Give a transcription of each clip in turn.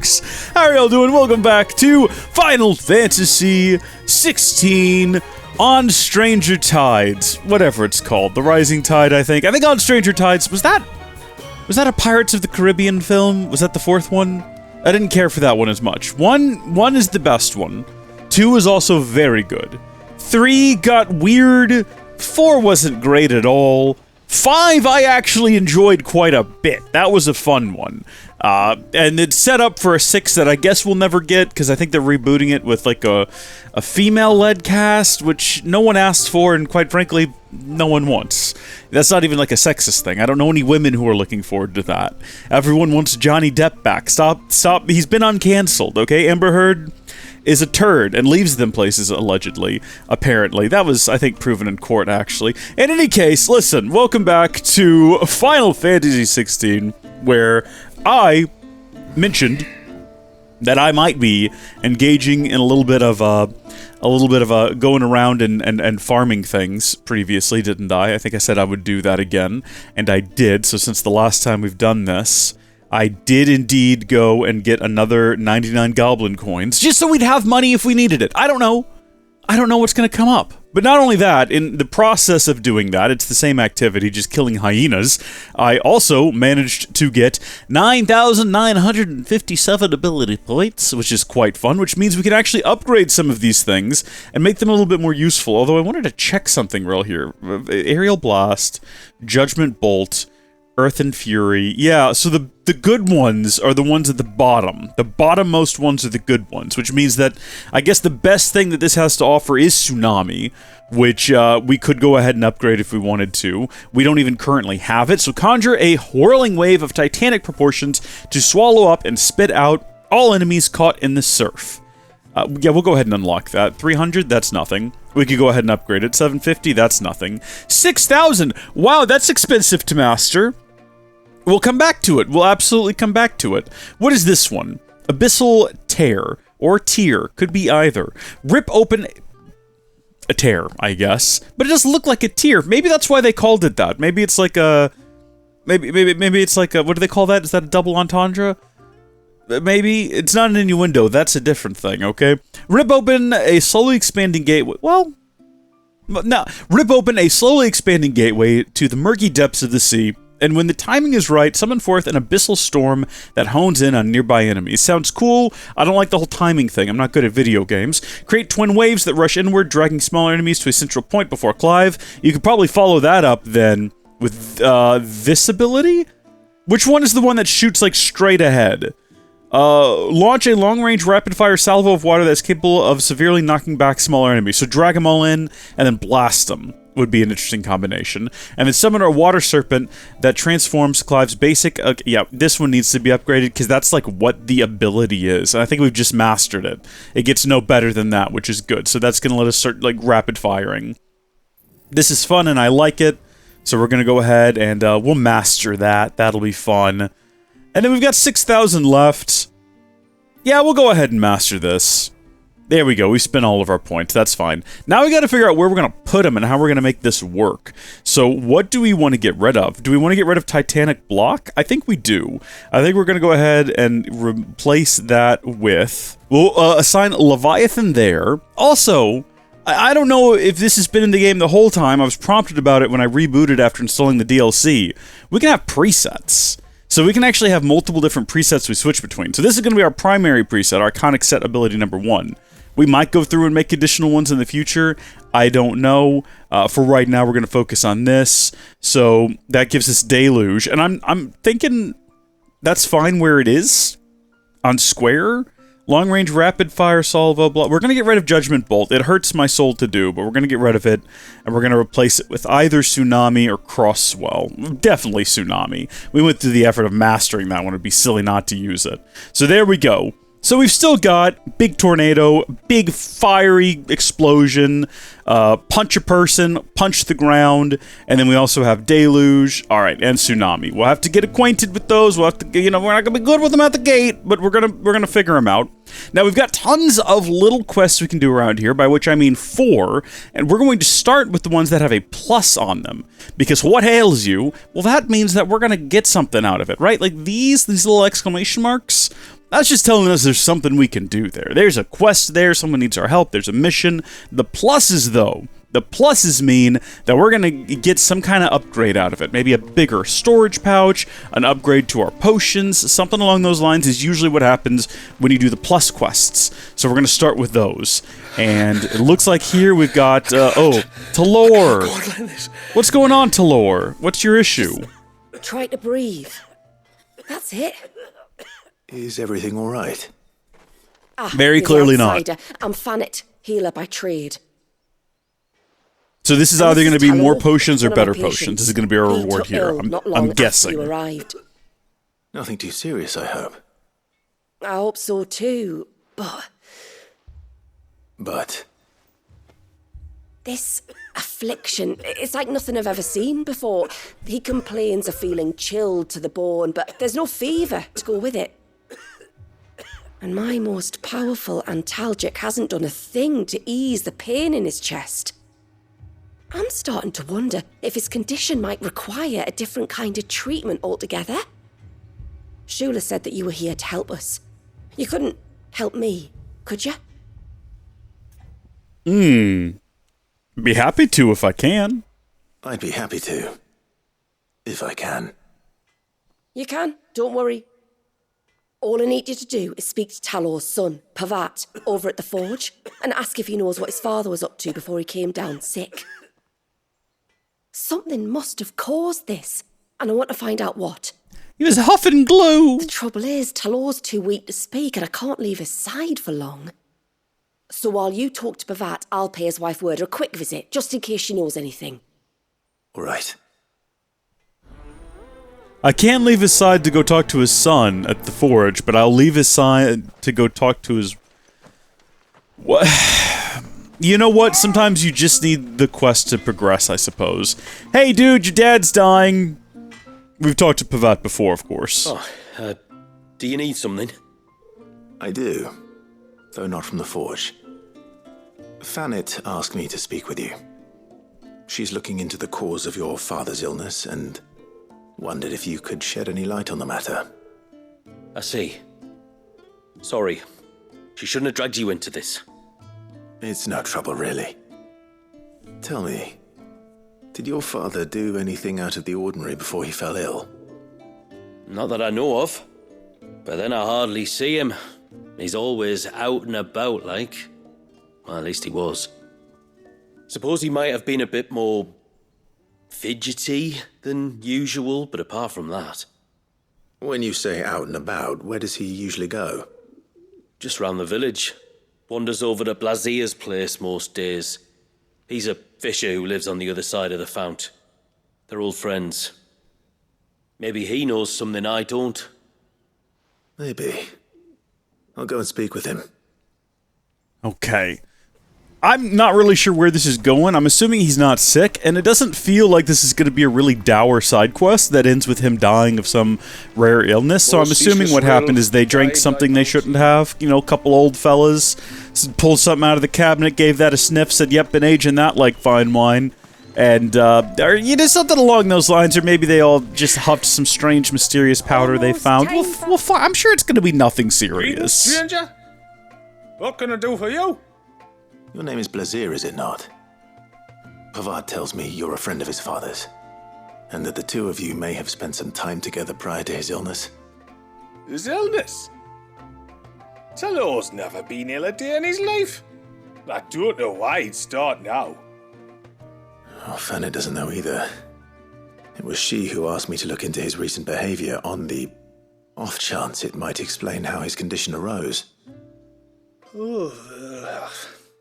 folks? How are y'all doing? Welcome back to Final Fantasy 16 on Stranger Tides. Whatever it's called. The Rising Tide, I think. I think on Stranger Tides. Was that a Pirates of the Caribbean film? Was that the fourth one? I didn't care for that one as much. One is the best one. 2 is also very good. 3 got weird. 4 wasn't great at all. 5 I actually enjoyed quite a bit. That was a fun one. And it's set up for a 6 that I guess we'll never get, because I think they're rebooting it with like a female-led cast, which no one asked for, and quite frankly, no one wants. That's not even like a sexist thing. I don't know any women who are looking forward to that. Everyone wants Johnny Depp back. Stop. He's been uncanceled, okay? Amber Heard is a turd and leaves them places, allegedly, apparently. That was, I think, proven in court, actually. In any case, listen, welcome back to Final Fantasy 16, where I mentioned that I might be engaging in a little bit of going around and farming things previously, didn't I? I think I said I would do that again, and I did. So since the last time we've done this, I did indeed go and get another 99 goblin coins, just so we'd have money if we needed it. I don't know what's going to come up. But not only that, in the process of doing that, it's the same activity, just killing hyenas, I also managed to get 9,957 ability points, which is quite fun, which means we can actually upgrade some of these things and make them a little bit more useful. Although I wanted to check something real here. Aerial Blast, Judgment Bolt, Earth and Fury. Yeah, so the good ones are the ones at the bottom. The bottommost ones are the good ones, which means that I guess the best thing that this has to offer is Tsunami, which we could go ahead and upgrade if we wanted to. We don't even currently have it, so conjure a whirling wave of titanic proportions to swallow up and spit out all enemies caught in the surf. Yeah, we'll go ahead and unlock that. 300, that's nothing. We could go ahead and upgrade it. 750, that's nothing. 6,000, wow, that's expensive to master. We'll come back to it. We'll absolutely come back to it. What is this one? Abyssal Tear. Or Tear. Could be either. Rip open a tear, I guess. But it doesn't look like a tear. Maybe that's why they called it that. Maybe it's like a... Maybe it's like a... What do they call that? Is that a double entendre? Maybe. It's not an innuendo. That's a different thing, okay? Rip open a slowly expanding gateway. Well... No. Rip open a slowly expanding gateway to the murky depths of the sea. And when the timing is right, summon forth an abyssal storm that hones in on nearby enemies. Sounds cool. I don't like the whole timing thing. I'm not good at video games. Create twin waves that rush inward, dragging smaller enemies to a central point before Clive. You could probably follow that up, then, with this ability? Which one is the one that shoots, like, straight ahead? Launch a long-range rapid-fire salvo of water that's capable of severely knocking back smaller enemies. So drag them all in, and then blast them. Would be an interesting combination. And then summon a water serpent that transforms Clive's basic... yeah, this one needs to be upgraded, because that's like what the ability is. And I think we've just mastered it. It gets no better than that, which is good. So that's going to let us start, like, rapid firing. This is fun, and I like it. So we're going to go ahead and we'll master that. That'll be fun. And then we've got 6,000 left. Yeah, we'll go ahead and master this. There we go, we spent all of our points, that's fine. Now we gotta figure out where we're gonna put them and how we're gonna make this work. So what do we want to get rid of? Do we want to get rid of Titanic Block? I think we do. I think we're gonna go ahead and replace that with... We'll assign Leviathan there. Also, I don't know if this has been in the game the whole time. I was prompted about it when I rebooted after installing the DLC. We can have presets. So we can actually have multiple different presets we switch between. So this is going to be our primary preset, our iconic set ability number 1. We might go through and make additional ones in the future. I don't know. For right now, we're going to focus on this. So that gives us Deluge. And I'm thinking that's fine where it is. On square. Long range rapid fire salvo. Blah. We're going to get rid of Judgment Bolt. It hurts my soul to do, but we're going to get rid of it. And we're going to replace it with either Tsunami or Crosswell. Definitely Tsunami. We went through the effort of mastering that one. It'd be silly not to use it. So there we go. So we've still got big tornado, big fiery explosion, punch a person, punch the ground, and then we also have deluge, alright, and tsunami. We'll have to get acquainted with those, we'll have to, you know, we're not gonna be good with them at the gate, but we're gonna figure them out. Now we've got tons of little quests we can do around here, by which I mean 4, and we're going to start with the ones that have a plus on them. Because what ails you? Well, that means that we're gonna get something out of it, right? Like these little exclamation marks, That's just telling us there's something we can do there. There's a quest there, someone needs our help, there's a mission. The pluses, though, the pluses mean that we're going to get some kind of upgrade out of it. Maybe a bigger storage pouch, an upgrade to our potions, something along those lines is usually what happens when you do the plus quests. So we're going to start with those. And it looks like here we've got, Talor. What's going on, Talor? What's your issue? Try to breathe. That's it. Is everything all right? Very clearly not. I'm Fannet, healer by trade. So this is either going to be more potions or better potions. This is going to be our reward here. I'm guessing. You arrived. Nothing too serious, I hope. I hope so too, But? This affliction, it's like nothing I've ever seen before. He complains of feeling chilled to the bone, but there's no fever to go with it. And my most powerful antalgic hasn't done a thing to ease the pain in his chest. I'm starting to wonder if his condition might require a different kind of treatment altogether. Shula said that you were here to help us. You couldn't help me, could you? Be happy to if I can. I'd be happy to. If I can. You can, don't worry. All I need you to do is speak to Talor's son, Pavat, over at the forge, and ask if he knows what his father was up to before he came down sick. Something must have caused this, and I want to find out what. He was huffing glue. The trouble is, Talor's too weak to speak, and I can't leave his side for long. So while you talk to Pavat, I'll pay his wife word a quick visit, just in case she knows anything. All right. I can't leave his side to go talk to his son at the forge, but I'll leave his side to go talk to his... What? You know what? Sometimes you just need the quest to progress, I suppose. Hey, dude, your dad's dying. We've talked to Pavat before, of course. Do you need something? I do. Though not from the forge. Fannet asked me to speak with you. She's looking into the cause of your father's illness and wondered if you could shed any light on the matter. I see. Sorry. She shouldn't have dragged you into this. It's no trouble, really. Tell me, did your father do anything out of the ordinary before he fell ill? Not that I know of. But then I hardly see him. He's always out and about, like. Well, at least he was. Suppose he might have been a bit more fidgety than usual, but apart from that... When you say out and about, where does he usually go? Just round the village. Wanders over to Blazier's place most days. He's a fisher who lives on the other side of the fount. They're old friends. Maybe he knows something I don't. Maybe. I'll go and speak with him. Okay. I'm not really sure where this is going. I'm assuming he's not sick, and it doesn't feel like this is going to be a really dour side quest that ends with him dying of some rare illness. So I'm assuming what happened is they drank something they shouldn't have. You know, a couple old fellas pulled something out of the cabinet, gave that a sniff, said, "Yep, been aging that like fine wine." And, or, you know, something along those lines, or maybe they all just huffed some strange, mysterious powder they found. I'm sure it's going to be nothing serious. Stranger? What can I do for you? Your name is Blazier, is it not? Pavat tells me you're a friend of his father's, and that the two of you may have spent some time together prior to his illness. His illness? Talor's never been ill a day in his life. I don't know why he'd start now. Oh, Fanny doesn't know either. It was she who asked me to look into his recent behavior on the off chance it might explain how his condition arose.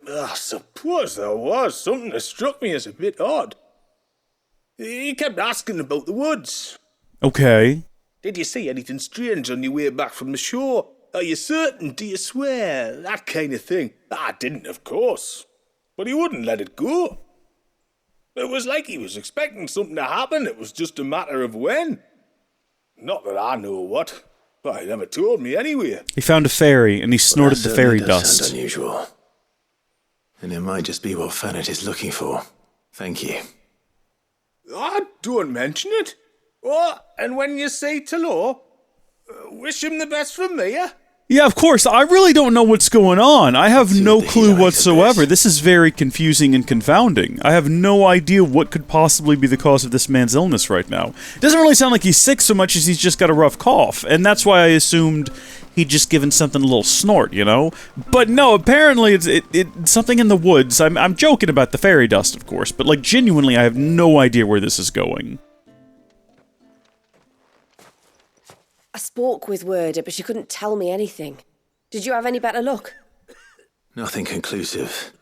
I suppose there was something that struck me as a bit odd. He kept asking about the woods. Okay. Did you see anything strange on your way back from the shore? Are you certain? Do you swear? That kind of thing. I didn't, of course. But he wouldn't let it go. It was like he was expecting something to happen. It was just a matter of when. Not that I know what. But he never told me anyway. He found a fairy, and he snorted the fairy dust. Sounds unusual. And it might just be what Fannet is looking for. Thank you. Don't mention it. Oh, and when you say Talor, wish him the best from me, eh? Yeah, of course. I really don't know what's going on. I have no clue whatsoever. This is very confusing and confounding. I have no idea what could possibly be the cause of this man's illness right now. It doesn't really sound like he's sick so much as he's just got a rough cough, and that's why I assumed he'd just given something a little snort, you know? But no, apparently it's something in the woods. I'm joking about the fairy dust, of course, but like genuinely I have no idea where this is going. I spoke with Werder, but she couldn't tell me anything. Did you have any better luck? Nothing conclusive.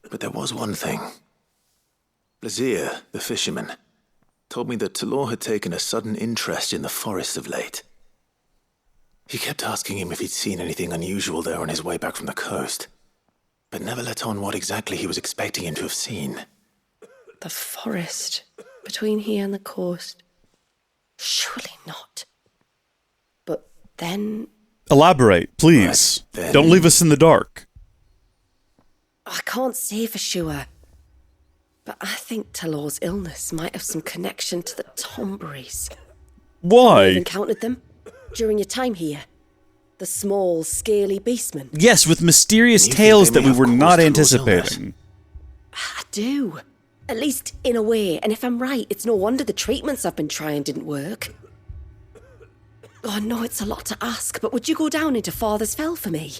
But there was one thing. Blazir, the fisherman, told me that Talor had taken a sudden interest in the forest of late. He kept asking him if he'd seen anything unusual there on his way back from the coast, but never let on what exactly he was expecting him to have seen. The forest between here and the coast? Surely not. But then... Elaborate, please. Then... Don't leave us in the dark. I can't say for sure, but I think Talor's illness might have some connection to the Tonberries. Why? You've encountered them during your time here? The small, scaly beastmen? Yes, with mysterious tales that we were not anticipating. I do. At least in a way, and if I'm right, it's no wonder the treatments I've been trying didn't work. Oh, I know it's a lot to ask, but would you go down into Father's Fell for me?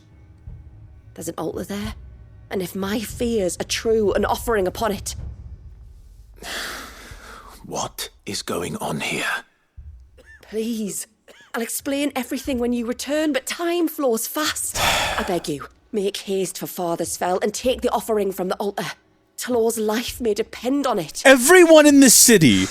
There's an altar there, and if my fears are true, an offering upon it. What is going on here? Please. I'll explain everything when you return, but time flows fast. I beg you, make haste for Father's Fell and take the offering from the altar. Talor's life may depend on it. Everyone in this city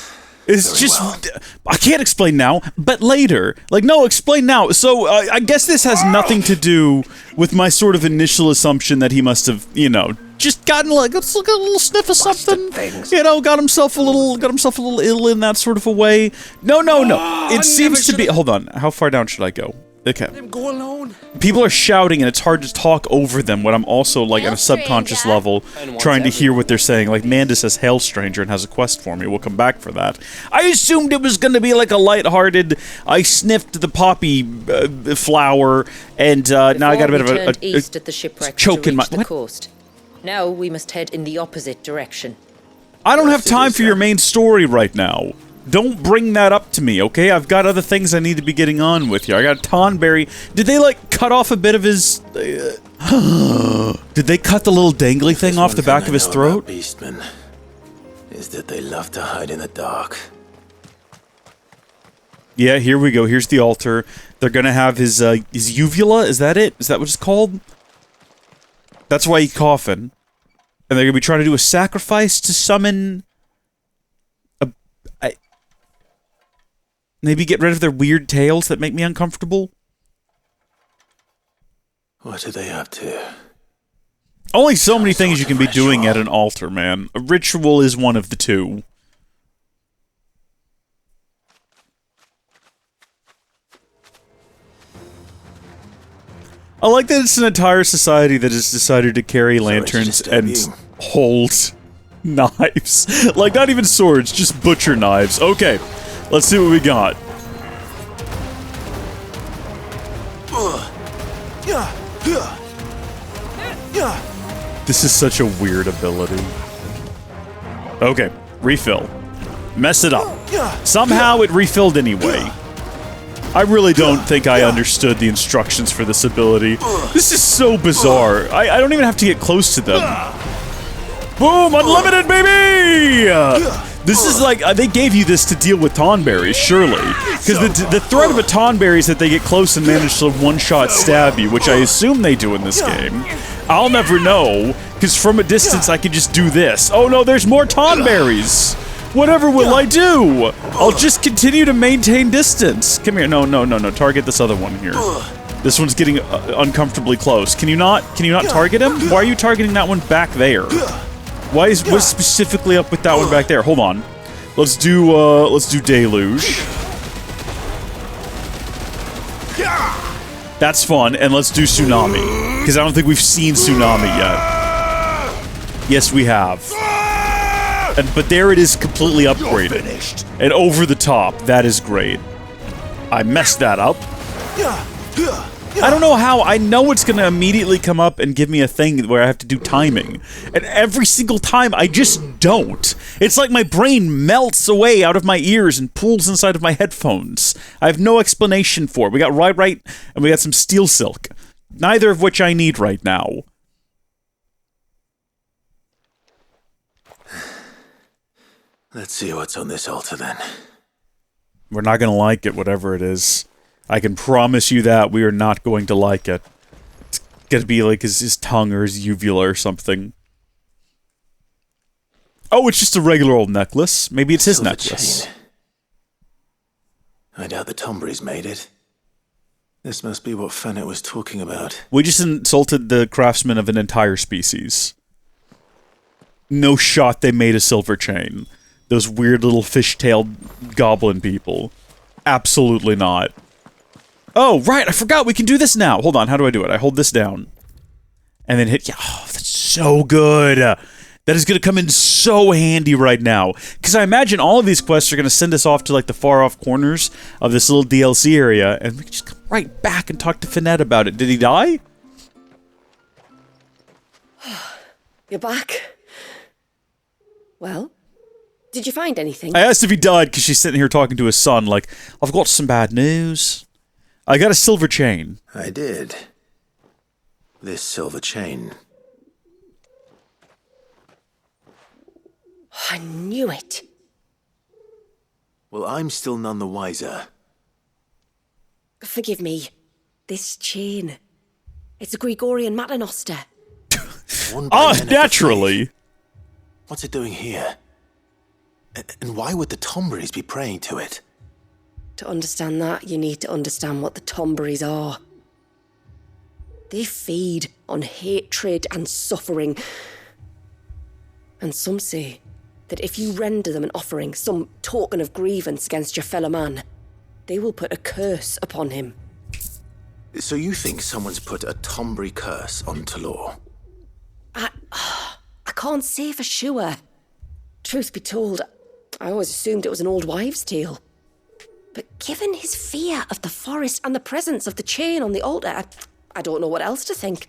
is just... Well. I can't explain now, but later. Like, no, explain now. So, I guess this has nothing to do with my sort of initial assumption that he must have, you know, just gotten like a little sniff of something. You know, got himself a little ill in that sort of a way. No. It seems to be... Hold on. How far down should I go? Okay. Let him go alone. People are shouting, and it's hard to talk over them when I'm also, like, on a subconscious level, trying to hear what they're saying. Like, Manda says, "Hail, stranger," and has a quest for me. We'll come back for that. I assumed it was going to be, like, a lighthearted, I sniffed the poppy flower, and now I got a bit of a east at the shipwreck choke to in my... reach the coast. Now we must head in the opposite direction. I don't have time for your main story right now. Don't bring that up to me, okay? I've got other things I need to be getting on with here. I got Tonberry. Did they, like, cut off a bit of his... Did they cut the little dangly thing off the back of his throat? Beastmen is that they love to hide in the dark. Yeah, here we go. Here's the altar. They're gonna have his uvula. Is that it? Is that what it's called? That's why he's coughing. And they're gonna be trying to do a sacrifice to summon... Maybe get rid of their weird tails that make me uncomfortable? What are they up to? Only so many things you can be doing at an altar, man. A ritual is one of the two. I like that it's an entire society that has decided to carry lanterns and hold knives. Like, not even swords, just butcher knives. Okay. Let's see what we got. This is such a weird ability. Okay, refill. Mess it up. Somehow it refilled anyway. I really don't think I understood the instructions for this ability. This is so bizarre. I don't even have to get close to them. Boom! Unlimited, baby! This is like, they gave you this to deal with Tonberries, surely. Because the threat of a Tonberry is that they get close and manage to one-shot stab you, which I assume they do in this game. I'll never know, because from a distance I can just do this. Oh no, there's more Tonberries! Whatever will I do? I'll just continue to maintain distance. Come here, no, target this other one here. This one's getting uncomfortably close. Can you not target him? Why are you targeting that one back there? What's specifically up with that one back there? Hold on. Let's do Deluge. That's fun, and let's do Tsunami. Because I don't think we've seen Tsunami yet. Yes, we have. But there it is, completely upgraded. And over the top. That is great. I messed that up. I don't know how. I know it's going to immediately come up and give me a thing where I have to do timing. And every single time, I just don't. It's like my brain melts away out of my ears and pulls inside of my headphones. I have no explanation for it. We got right, and we got some steel silk. Neither of which I need right now. Let's see what's on this altar, then. We're not going to like it, whatever it is. I can promise you that we are not going to like it. It's going to be like his tongue or his uvula or something. Oh, it's just a regular old necklace. Maybe it's his Silver necklace. chain. I doubt the Tonberries made it. This must be what Fennec was talking about. We just insulted the craftsman of an entire species. No shot they made a silver chain. Those weird little fish-tailed goblin people. Absolutely not. Oh, right, I forgot we can do this now. Hold on, how do I do it? I hold this down. And then hit... Yeah, oh, that's so good. That is going to come in so handy right now. Because I imagine all of these quests are going to send us off to, like, the far-off corners of this little DLC area. And we can just come right back and talk to Finette about it. Did he die? You're back. Well, did you find anything? I asked if he died because she's sitting here talking to his son, like, I've got some bad news. I got a silver chain. I did. This silver chain. I knew it. Well, I'm still none the wiser. Forgive me. This chain. It's a Gregorian Maternoster. Worn by Ah, men of the naturally. faith. What's it doing here? And why would the Tonberries be praying to it? To understand that, you need to understand what the Tonberries are. They feed on hatred and suffering. And some say that if you render them an offering, some token of grievance against your fellow man, they will put a curse upon him. So you think someone's put a Tonberry curse on Talor? I can't say for sure. Truth be told, I always assumed it was an old wives' tale. But given his fear of the forest and the presence of the chain on the altar, I don't know what else to think.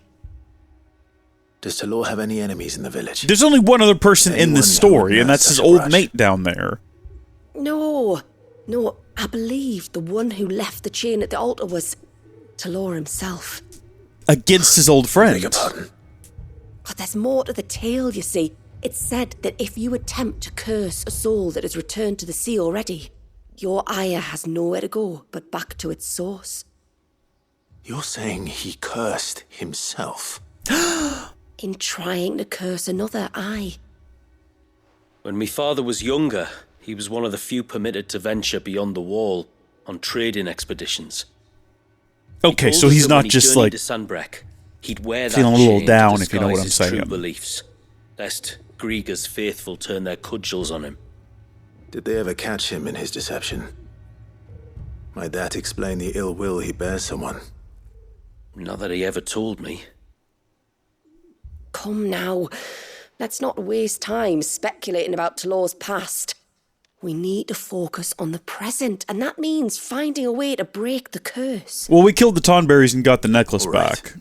Does Talor have any enemies in the village? There's only one other person in this story, and that's his old Rush. mate down there. No, I believe the one who left the chain at the altar was Talor himself. Against his old friend. Beg your pardon. But there's more to the tale, you see. It's said that if you attempt to curse a soul that has returned to the sea already, your ire has nowhere to go but back to its source. You're saying he cursed himself? In trying to curse another, aye. When my father was younger, he was one of the few permitted to venture beyond the wall on trading expeditions. Okay, Told so us he's that not when he just journeyed like to Sandbreck, he'd wear that feeling a little chain down, to if you know what I'm disguise his saying. true beliefs, lest Grieger's faithful turn their cudgels on him. Did they ever catch him in his deception? Might that explain the ill will he bears someone? Not that he ever told me. Come now, let's not waste time speculating about Talor's past. We need to focus on the present, and that means finding a way to break the curse. Well, we killed the Tonberries and got the necklace All right. back.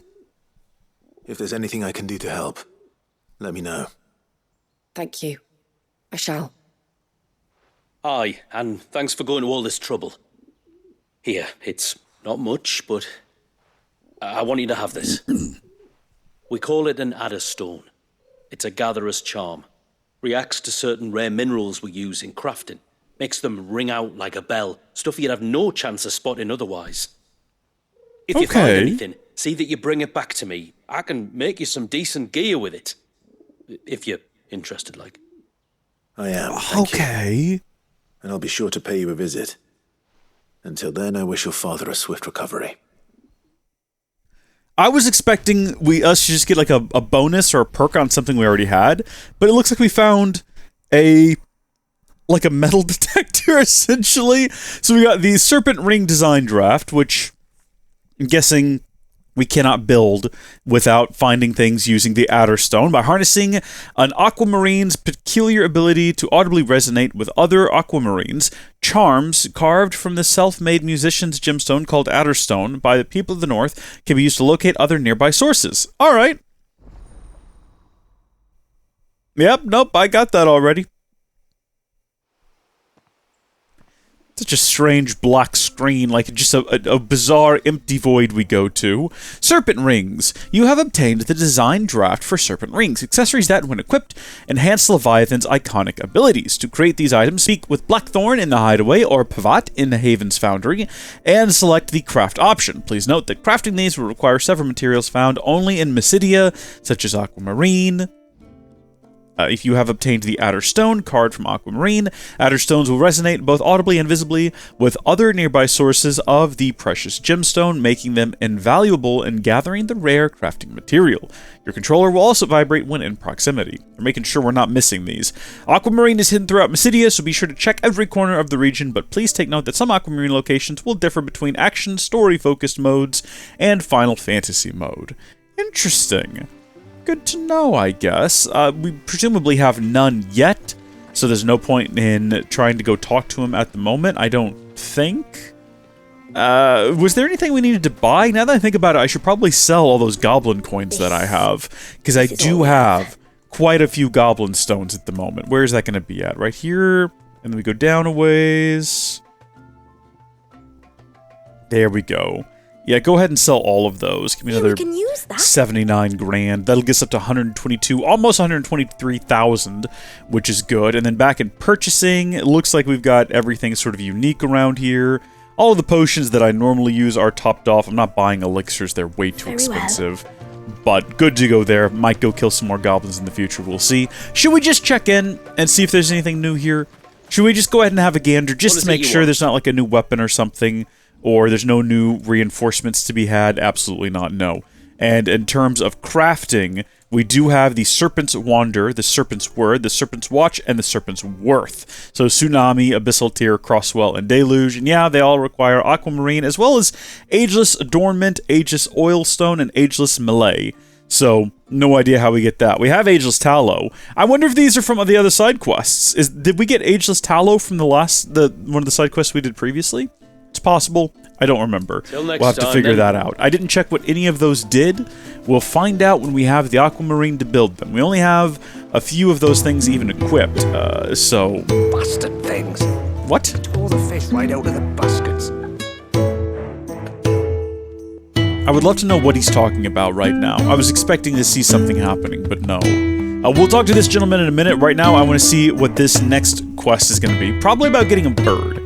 If there's anything I can do to help, let me know. Thank you. I shall. Aye, and thanks for going to all this trouble. Here, it's not much, but I want you to have this. We call it an adder stone. It's a gatherer's charm. Reacts to certain rare minerals we use in crafting. Makes them ring out like a bell. Stuff you'd have no chance of spotting otherwise. If you find Okay. anything, see that you bring it back to me. I can make you some decent gear with it. If you're interested, like. I am, thank you. Okay. And I'll be sure to pay you a visit. Until then, I wish your father a swift recovery. I was expecting us to just get like a bonus or a perk on something we already had, but it looks like we found a metal detector essentially. So we got the Serpent Ring design draft, which I'm guessing we cannot build without finding things using the Adder Stone by harnessing an aquamarine's peculiar ability to audibly resonate with other aquamarines. Charms carved from the self-made musician's gemstone called Adder Stone by the people of the North can be used to locate other nearby sources. All right. Yep, nope, I got that already. Such a strange black screen, like just a bizarre empty void we go to. Serpent Rings. You have obtained the design draft for Serpent Rings, accessories that, when equipped, enhance Leviathan's iconic abilities. To create these items, speak with Blackthorn in the Hideaway or Pavat in the Haven's Foundry, and select the craft option. Please note that crafting these will require several materials found only in Mysidia, such as aquamarine. If you have obtained the Adder Stone card from Aquamarine, Adder Stones will resonate both audibly and visibly with other nearby sources of the precious gemstone, making them invaluable in gathering the rare crafting material. Your controller will also vibrate when in proximity. We're making sure we're not missing these. Aquamarine is hidden throughout Mysidia, so be sure to check every corner of the region, but please take note that some Aquamarine locations will differ between action, story-focused modes, and Final Fantasy mode. Interesting. Good to know, I guess. We presumably have none yet, so there's no point in trying to go talk to him at the moment, I don't think. Was there anything we needed to buy? Now that I think about it, I should probably sell all those goblin coins that I have, because I do have quite a few goblin stones at the moment. Where is that going to be at? Right here, and then we go down a ways. There we go. Yeah, go ahead and sell all of those. Give me another 79 grand. That'll get us up to 122, almost 123,000, which is good. And then back in purchasing, it looks like we've got everything sort of unique around here. All of the potions that I normally use are topped off. I'm not buying elixirs. They're way too expensive. But good to go there. Might go kill some more goblins in the future. We'll see. Should we just check in and see if there's anything new here? Should we just go ahead and have a gander just to make sure there's not like a new weapon or something? Or there's no new reinforcements to be had? Absolutely not, no. And in terms of crafting, we do have the Serpent's Wander, the Serpent's Word, the Serpent's Watch, and the Serpent's Worth. So Tsunami, Abyssal Tear, Crosswell, and Deluge. And yeah, they all require Aquamarine, as well as Ageless Adornment, Ageless Oilstone, and Ageless Melee. So, no idea how we get that. We have Ageless Tallow. I wonder if these are from the other side quests. Did we get Ageless Tallow from one of the side quests we did previously? It's possible. I don't remember. We'll have to figure that out. I didn't check what any of those did. We'll find out when we have the Aquamarine to build them. We only have a few of those things even equipped, so... Bastard things. What? Tore the fish right out of the baskets. I would love to know what he's talking about right now. I was expecting to see something happening, but no. We'll talk to this gentleman in a minute. Right now, I want to see what this next quest is going to be. Probably about getting a bird.